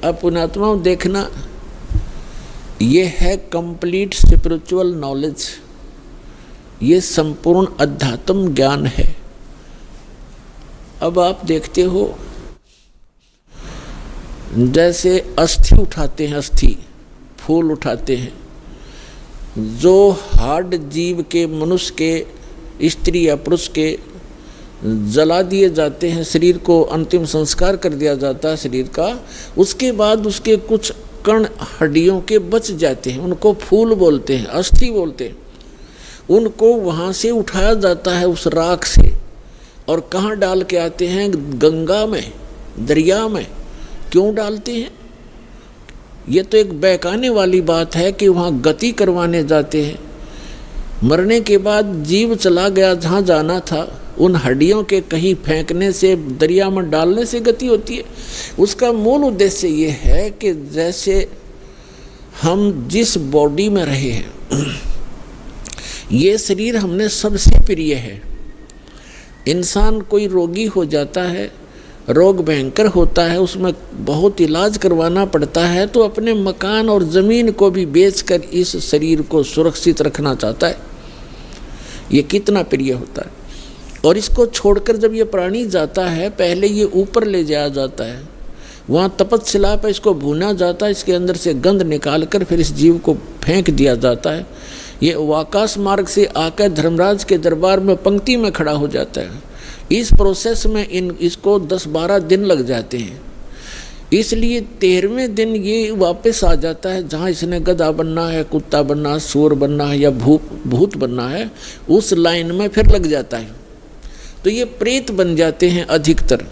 अब पुण्यात्माओं देखना, ये है कंप्लीट स्पिरिचुअल नॉलेज, ये संपूर्ण अध्यात्म ज्ञान है। अब आप देखते हो जैसे अस्थि उठाते हैं, अस्थि फूल उठाते हैं, जो हार्ड जीव के, मनुष्य के, स्त्री या पुरुष के जला दिए जाते हैं, शरीर को अंतिम संस्कार कर दिया जाता है शरीर का, उसके बाद उसके कुछ कण हड्डियों के बच जाते हैं, उनको फूल बोलते हैं, अस्थि बोलते हैं। उनको वहाँ से उठाया जाता है उस राख से, और कहाँ डाल के आते हैं? गंगा में, दरिया में। क्यों डालते हैं? ये तो एक बहकाने वाली बात है कि वहाँ गति करवाने जाते हैं। मरने के बाद जीव चला गया जहाँ जाना था, उन हड्डियों के कहीं फेंकने से, दरिया में डालने से गति होती है। उसका मूल उद्देश्य ये है कि जैसे हम जिस बॉडी में रहे हैं, ये शरीर हमने सबसे प्रिय है। इंसान कोई रोगी हो जाता है, रोग भयंकर होता है, उसमें बहुत इलाज करवाना पड़ता है, तो अपने मकान और ज़मीन को भी बेचकर इस शरीर को सुरक्षित रखना चाहता है। ये कितना प्रिय होता है। और इसको छोड़कर जब ये प्राणी जाता है, पहले ये ऊपर ले जाया जाता है, वहाँ तपस्शिला पर इसको भूना जाता है, इसके अंदर से गंध निकाल कर फिर इस जीव को फेंक दिया जाता है। ये आकाश मार्ग से आकर धर्मराज के दरबार में पंक्ति में खड़ा हो जाता है। इस प्रोसेस में इसको 10-12 दिन लग जाते हैं, इसलिए 13वें दिन ये वापस आ जाता है जहाँ इसने गधा बनना है, कुत्ता बनना है, सूअर बनना है या भूत बनना है, उस लाइन में फिर लग जाता है। तो ये प्रेत बन जाते हैं अधिकतर।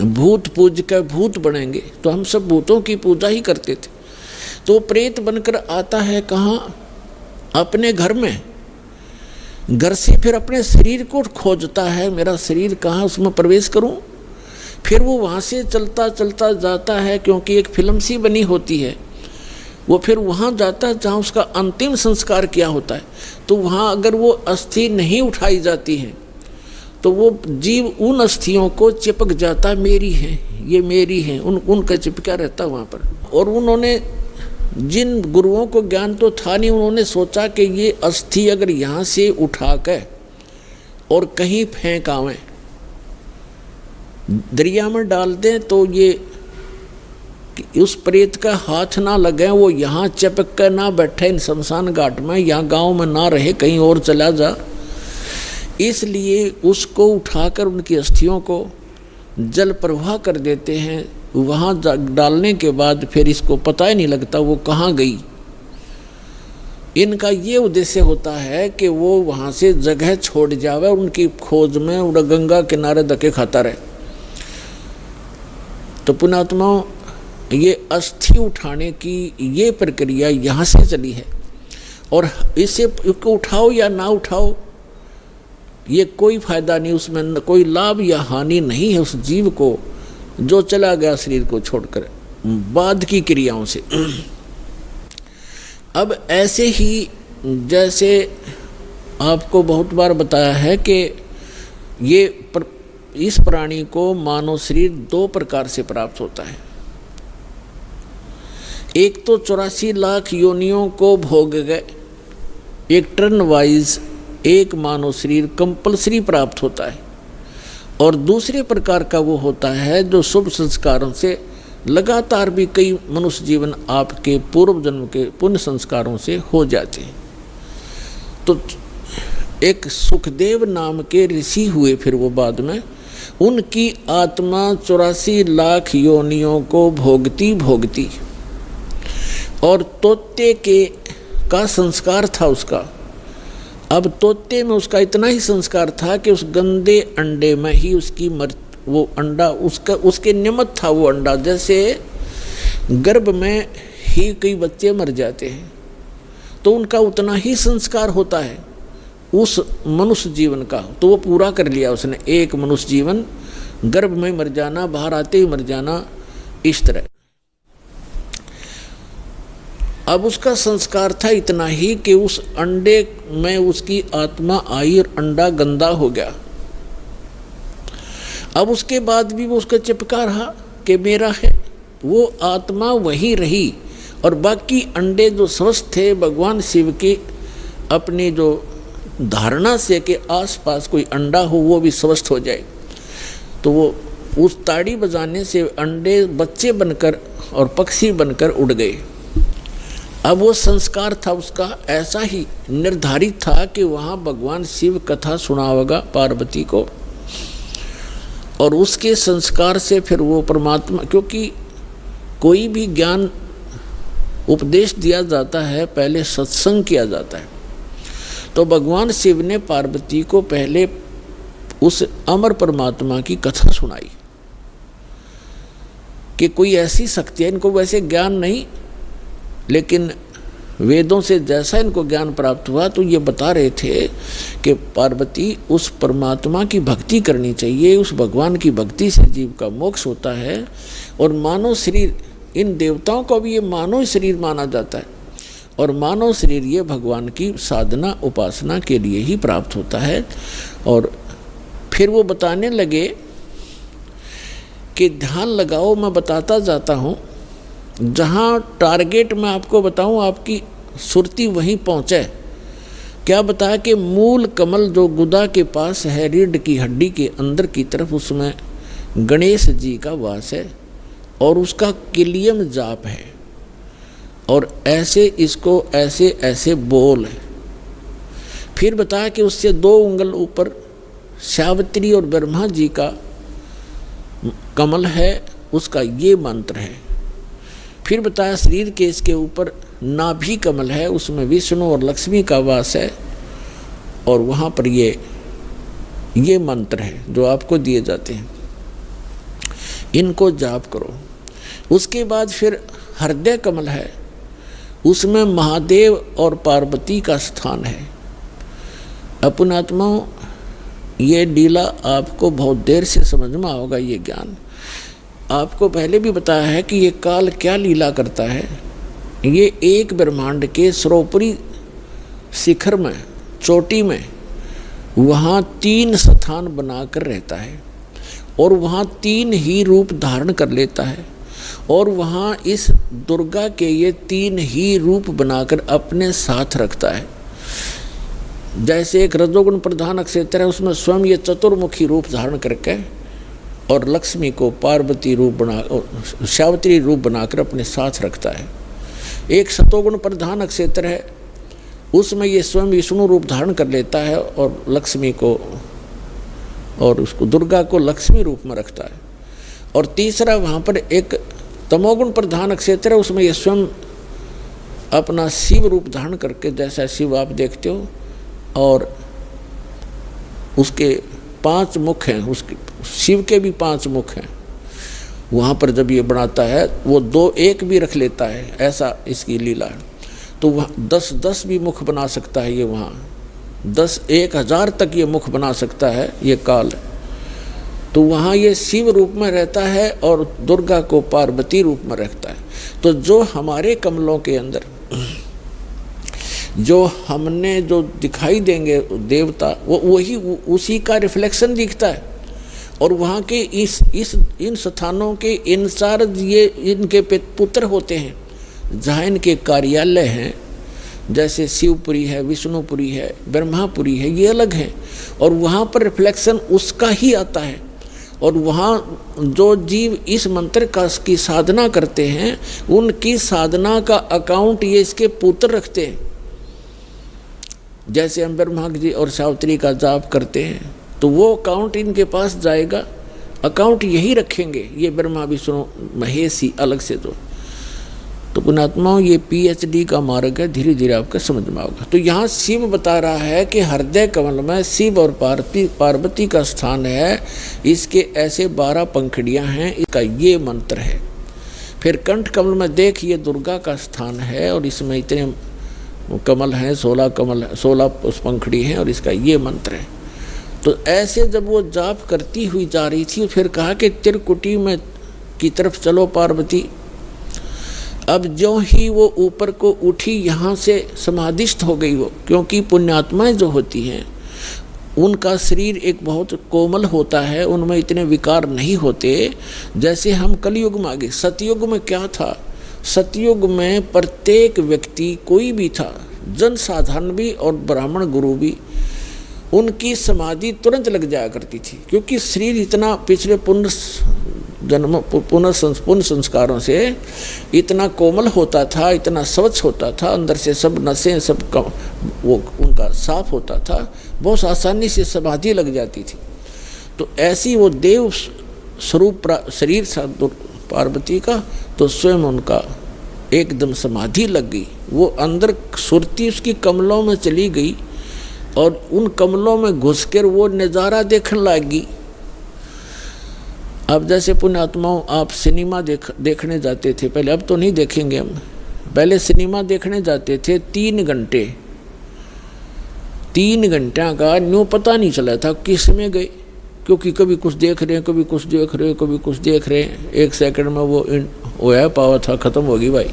भूत पूज कर भूत बनेंगे, तो हम सब भूतों की पूजा ही करते थे। तो प्रेत बनकर आता है कहाँ? अपने घर में। घर से फिर अपने शरीर को खोजता है, मेरा शरीर कहाँ, उसमें प्रवेश करूं। फिर वो वहाँ से चलता चलता जाता है, क्योंकि एक फिल्म सी बनी होती है, वो फिर वहाँ जाता है जहाँ उसका अंतिम संस्कार किया होता है। तो वहाँ अगर वो अस्थि नहीं उठाई जाती है, तो वो जीव उन अस्थियों को चिपक जाता, मेरी है, ये मेरी है, उनका चिपका रहता वहाँ पर। और उन्होंने, जिन गुरुओं को ज्ञान तो था नहीं, उन्होंने सोचा कि ये अस्थि अगर यहाँ से उठा कर और कहीं फेंक आवें, दरिया में डाल दें, तो ये उस प्रेत का हाथ ना लगे, वो यहाँ चिपक कर ना बैठे इन शमशान घाट में, यहाँ गांव में ना रहे, कहीं और चला जा। इसलिए उसको उठाकर उनकी अस्थियों को जल प्रवाह कर देते हैं। वहाँ डालने के बाद फिर इसको पता ही नहीं लगता वो कहाँ गई। इनका ये उद्देश्य होता है कि वो वहाँ से जगह छोड़ जावे, उनकी खोज में उड़ा गंगा किनारे धक्के खाता रहे। तो पुण्यात्माओं, ये अस्थि उठाने की ये प्रक्रिया यहाँ से चली है। और इसे उठाओ या ना उठाओ, ये कोई फायदा नहीं, उसमें कोई लाभ या हानि नहीं है उस जीव को जो चला गया शरीर को छोड़कर बाद की क्रियाओं से। अब ऐसे ही जैसे आपको बहुत बार बताया है कि ये इस प्राणी को मानव शरीर 2 प्रकार से प्राप्त होता है। एक तो 84 लाख योनियों को भोग गए, एक टर्न वाइज एक मानव शरीर कंपल्सरी प्राप्त होता है। और दूसरे प्रकार का वो होता है जो शुभ संस्कारों से लगातार भी कई मनुष्य जीवन आपके पूर्व जन्म के पुण्य संस्कारों से हो जाते हैं। तो एक सुखदेव नाम के ऋषि हुए, फिर वो बाद में उनकी आत्मा 84 लाख योनियों को भोगती भोगती, और तोते का संस्कार था उसका। अब तोते में उसका इतना ही संस्कार था कि उस गंदे अंडे में ही उसकी वो अंडा उसके निमित्त था वो अंडा। जैसे गर्भ में ही कई बच्चे मर जाते हैं, तो उनका उतना ही संस्कार होता है उस मनुष्य जीवन का। तो वो पूरा कर लिया उसने, एक मनुष्य जीवन, गर्भ में मर जाना, बाहर आते ही मर जाना, इस तरह। अब उसका संस्कार था इतना ही कि उस अंडे में उसकी आत्मा आई और अंडा गंदा हो गया। अब उसके बाद भी वो उसका चिपका रहा कि मेरा है, वो आत्मा वही रही और बाकी अंडे जो स्वस्थ थे भगवान शिव के अपनी जो धारणा से कि आसपास कोई अंडा हो वो भी स्वस्थ हो जाए, तो वो उस ताड़ी बजाने से अंडे बच्चे बनकर और पक्षी बनकर उड़ गए। अब वो संस्कार था उसका ऐसा ही निर्धारित था कि वहाँ भगवान शिव कथा सुनावेगा पार्वती को, और उसके संस्कार से फिर वो परमात्मा, क्योंकि कोई भी ज्ञान उपदेश दिया जाता है पहले सत्संग किया जाता है, तो भगवान शिव ने पार्वती को पहले उस अमर परमात्मा की कथा सुनाई कि कोई ऐसी शक्ति है, इनको वैसे ज्ञान नहीं लेकिन वेदों से जैसा इनको ज्ञान प्राप्त हुआ तो ये बता रहे थे कि पार्वती उस परमात्मा की भक्ति करनी चाहिए, उस भगवान की भक्ति से जीव का मोक्ष होता है। और मानव शरीर, इन देवताओं को भी ये मानव शरीर माना जाता है, और मानव शरीर ये भगवान की साधना उपासना के लिए ही प्राप्त होता है। और फिर वो बताने लगे कि ध्यान लगाओ, मैं बताता जाता हूँ, जहाँ टारगेट मैं आपको बताऊँ आपकी सुरती वहीं पहुँचे। क्या बताया कि मूल कमल जो गुदा के पास है, रीढ़ की हड्डी के अंदर की तरफ, उसमें गणेश जी का वास है और उसका किलियम जाप है, और ऐसे इसको ऐसे ऐसे बोल है। फिर बताया कि उससे 2 उंगल ऊपर सावित्री और ब्रह्मा जी का कमल है, उसका ये मंत्र है। फिर बताया शरीर के इसके ऊपर नाभि कमल है, उसमें विष्णु और लक्ष्मी का वास है, और वहाँ पर ये मंत्र है जो आपको दिए जाते हैं, इनको जाप करो। उसके बाद फिर हृदय कमल है, उसमें महादेव और पार्वती का स्थान है। अपनात्माओं, ये लीला आपको बहुत देर से समझ में आओगा। ये ज्ञान आपको पहले भी बताया है कि ये काल क्या लीला करता है। ये एक ब्रह्मांड के सर्वोपरि शिखर में, चोटी में, वहाँ 3 स्थान बनाकर रहता है, और वहाँ 3 ही रूप धारण कर लेता है, और वहाँ इस दुर्गा के ये 3 ही रूप बनाकर अपने साथ रखता है। जैसे एक रजोगुण प्रधान अक्षेत्र है, उसमें स्वयं ये चतुर्मुखी रूप धारण करके और लक्ष्मी को पार्वती रूप बना, सावित्री रूप बनाकर अपने साथ रखता है। एक सतोगुण प्रधान क्षेत्र है, उसमें ये स्वयं विष्णु रूप धारण कर लेता है और लक्ष्मी को और उसको दुर्गा को लक्ष्मी रूप में रखता है। और तीसरा वहाँ पर एक तमोगुण प्रधान क्षेत्र है, उसमें ये स्वयं अपना शिव रूप धारण करके, जैसा शिव आप देखते हो, और उसके 5 मुख हैं, उसके शिव के भी 5 मुख हैं। वहाँ पर जब ये बनाता है वो 2-1 भी रख लेता है, ऐसा इसकी लीला है। तो वहाँ 10-10 भी मुख बना सकता है ये, वहाँ 10-1000 तक ये मुख बना सकता है ये काल। तो वहाँ ये शिव रूप में रहता है और दुर्गा को पार्वती रूप में रखता है। तो जो हमारे कमलों के अंदर जो हमने जो दिखाई देंगे देवता, वो वही उसी का रिफ्लेक्शन दिखता है। और वहाँ के इन स्थानों के इंचार्ज ये इनके पुत्र होते हैं, जहाँ इनके कार्यालय हैं, जैसे शिवपुरी है, विष्णुपुरी है, ब्रह्मापुरी है, ये अलग हैं, और वहाँ पर रिफ्लेक्शन उसका ही आता है। और वहाँ जो जीव इस मंत्र की साधना करते हैं, उनकी साधना का अकाउंट ये इसके पुत्र रखते हैं। जैसे हम ब्रह्मा जी और सावित्री का जाप करते हैं, तो वो अकाउंट इनके पास जाएगा, अकाउंट यही रखेंगे ये ब्रह्मा विष्णु महेश ही अलग से। तो पुण्यात्माओं, ये PhD का मार्ग है, धीरे धीरे आपका समझ में आएगा। तो यहाँ शिव बता रहा है कि हृदय कमल में शिव और पार्वती का स्थान है, इसके ऐसे 12 पंखुड़ियाँ हैं, इसका ये मंत्र है। फिर कंठ कमल में देखिए दुर्गा का स्थान है, और इसमें इतने कमल हैं, 16 पंखुड़ी हैं, और इसका ये मंत्र है। तो ऐसे जब वो जाप करती हुई जा रही थी, फिर कहा कि त्रिकुटी में की तरफ चलो पार्वती। अब जो ही वो ऊपर को उठी, यहाँ से समाधिस्थ हो गई वो, क्योंकि पुण्यात्माएं जो होती हैं उनका शरीर एक बहुत कोमल होता है, उनमें इतने विकार नहीं होते जैसे हम कलयुग में आ गए। सतयुग में क्या था? सतयुग में प्रत्येक व्यक्ति कोई भी था, जन साधारण भी और ब्राह्मण गुरु भी, उनकी समाधि तुरंत लग जाया करती थी, क्योंकि शरीर इतना पिछले पुनः संस्कारों से इतना कोमल होता था, इतना स्वच्छ होता था, अंदर से सब नसें सब वो उनका साफ होता था, बहुत आसानी से समाधि लग जाती थी। तो ऐसी वो देव स्वरूप शरीर था पार्वती का, तो स्वयं उनका एकदम समाधि लग गई। वो अंदर सुरती उसकी कमलों में चली गई और उन कमलों में घुसकर वो नज़ारा देखने लगी। अब जैसे पुण्यात्माओं, आप सिनेमा देखने जाते थे पहले, अब तो नहीं देखेंगे हम, पहले सिनेमा देखने जाते थे 3 घंटे, 3 घंटा का न्यू पता नहीं चला था किस में गए, क्योंकि कभी कुछ देख रहे हैं, कभी कुछ देख रहे हैं, कभी कुछ देख रहे हैं, 1 सेकंड में वो है पावा था खत्म होगी भाई।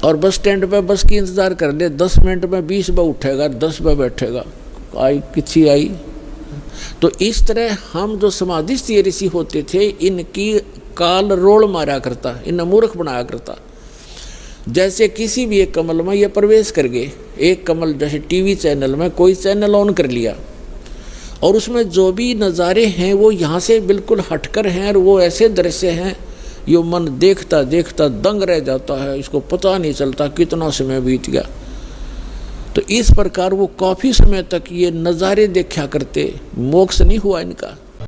और बस स्टैंड पे बस की इंतज़ार कर ले, 10 मिनट में 20 बार उठेगा, 10 बार बैठेगा, आई किसी आई। तो इस तरह हम जो समाधिस्थ ऋषि होते थे, इनकी काल रोल मारा करता, इन्हें मूर्ख बनाया करता। जैसे किसी भी एक कमल में ये प्रवेश कर गए, एक कमल जैसे टीवी चैनल में कोई चैनल ऑन कर लिया और उसमें जो भी नज़ारे हैं वो यहाँ से बिल्कुल हटकर हैं, और वो ऐसे दृश्य हैं यो मन देखता देखता दंग रह जाता है, इसको पता नहीं चलता कितना समय बीत गया। तो इस प्रकार वो काफ़ी समय तक ये नज़ारे देखा करते, मोक्ष नहीं हुआ इनका।